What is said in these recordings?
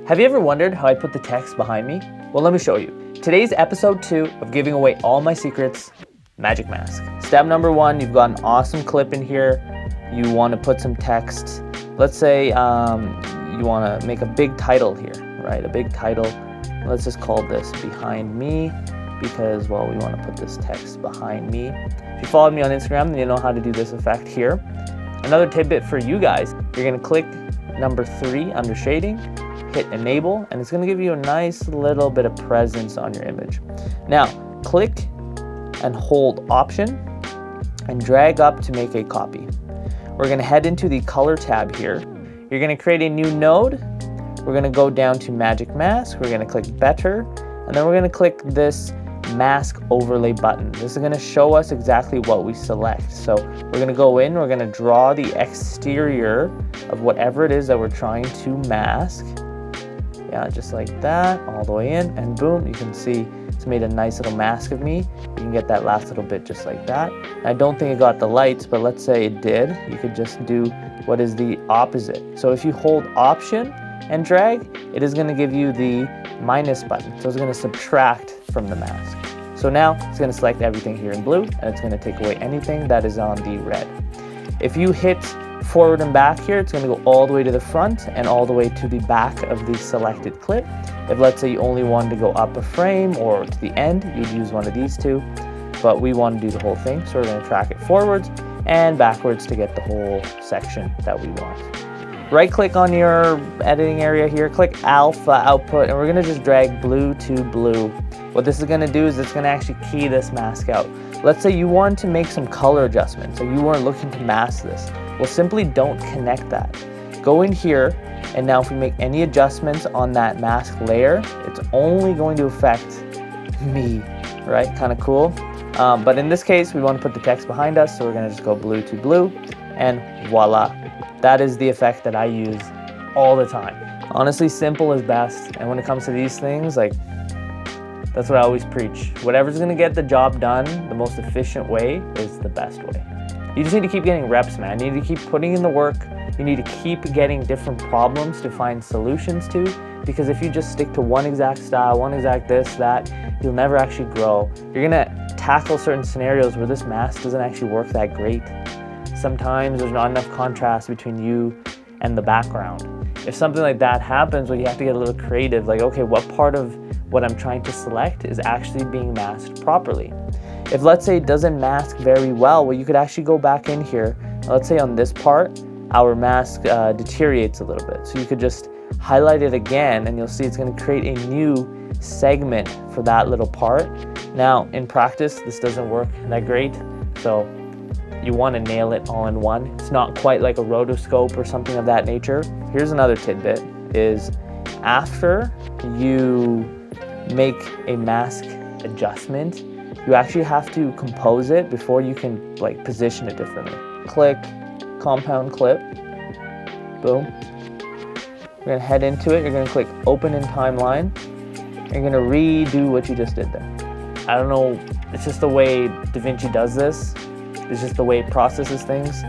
Have you ever wondered how I put the text behind me? Well, let me show you. Today's episode 2 of giving away all my secrets, Magic Mask. Step number 1, you've got an awesome clip in here. You want to put some text. Let's say you want to make a big title here, right? A big title. Let's just call this Behind Me because, well, we want to put this text behind me. If you followed me on Instagram, then you know how to do this effect here. Another tidbit for you guys, you're going to click number 3 under shading, hit enable, and it's going to give you a nice little bit of presence on your image. Now, click and hold Option and drag up to make a copy. We're going to head into the color tab here. You're going to create a new node. We're going to go down to Magic Mask. We're going to click Better, and then we're going to click this Mask Overlay button. This is going to show us exactly what we select. So we're going to go in, we're going to draw the exterior of whatever it is that we're trying to mask. Yeah, just like that, all the way in, and boom, you can see it's made a nice little mask of me. You can get that last little bit just like that. I don't think it got the lights, but let's say it did. You could just do what is the opposite. So if you hold Option and drag, it is going to give you the minus button. So it's going to subtract from the mask. So now it's going to select everything here in blue, and it's going to take away anything that is on the red. If you hit forward and back here, it's going to go all the way to the front and all the way to the back of the selected clip. If let's say you only wanted to go up a frame or to the end, you'd use one of these two, but we want to do the whole thing. So we're going to track it forwards and backwards to get the whole section that we want. Right click on your editing area here, click Alpha Output, and we're going to just drag blue to blue. What this is going to do is it's going to actually key this mask out. Let's say you want to make some color adjustments, so you weren't looking to mask this. Well, simply don't connect that. Go in here, and now if we make any adjustments on that mask layer, it's only going to affect me, right? Kind of cool. But in this case, we want to put the text behind us, so we're going to just go blue to blue, and voila. That is the effect that I use all the time. Honestly, simple is best, and when it comes to these things, like, that's what I always preach. Whatever's going to get the job done the most efficient way is the best way. You just need to keep getting reps, man. You need to keep putting in the work. You need to keep getting different problems to find solutions to, because if you just stick to one exact style, one exact this, that, you'll never actually grow. You're going to tackle certain scenarios where this mask doesn't actually work that great. Sometimes there's not enough contrast between you and the background. If something like that happens, well, you have to get a little creative. Like, okay, what part of what I'm trying to select is actually being masked properly? If let's say it doesn't mask very well, you could actually go back in here. Let's say on this part, our mask deteriorates a little bit. So you could just highlight it again, and you'll see it's going to create a new segment for that little part. Now, in practice, this doesn't work that great. So you want to nail it all in one. It's not quite like a rotoscope or something of that nature. Here's another tidbit, is after you make a mask adjustment, you actually have to compose it before you can like position it differently. Click compound clip, boom. You're gonna head into it, you're gonna click open in timeline. You're gonna redo what you just did there. I don't know, it's just the way Davinci does this. It's just the way it processes things.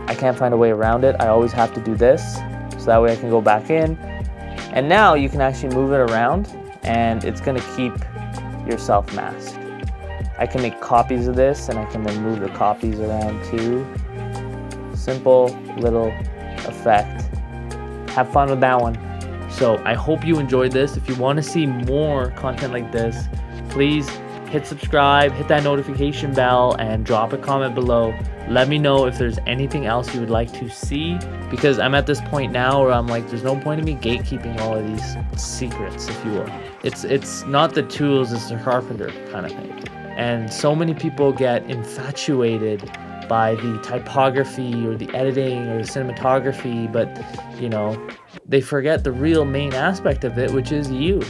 I can't find a way around it. I always have to do this, so that way I can go back in. And now you can actually move it around, and it's gonna keep yourself masked. I can make copies of this, and I can then move the copies around too. Simple little effect. Have fun with that one. So I hope you enjoyed this. If you want to see more content like this, please hit subscribe, hit that notification bell, and drop a comment below. Let me know if there's anything else you would like to see, because I'm at this point now where I'm like, there's no point in me gatekeeping all of these secrets, if you will. It's not the tools, it's the carpenter kind of thing. And so many people get infatuated by the typography or the editing or the cinematography, but you know, they forget the real main aspect of it, which is you.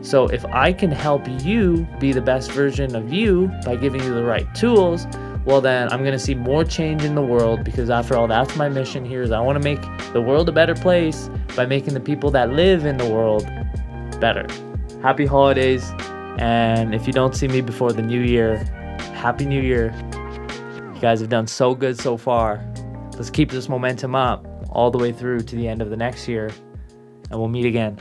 So if I can help you be the best version of you by giving you the right tools, well then I'm gonna see more change in the world, because after all, that's my mission here, is I wanna make the world a better place by making the people that live in the world better. Happy holidays, and if you don't see me before the new year, Happy New Year. You guys have done so good so far. Let's keep this momentum up all the way through to the end of the next year, and we'll meet again.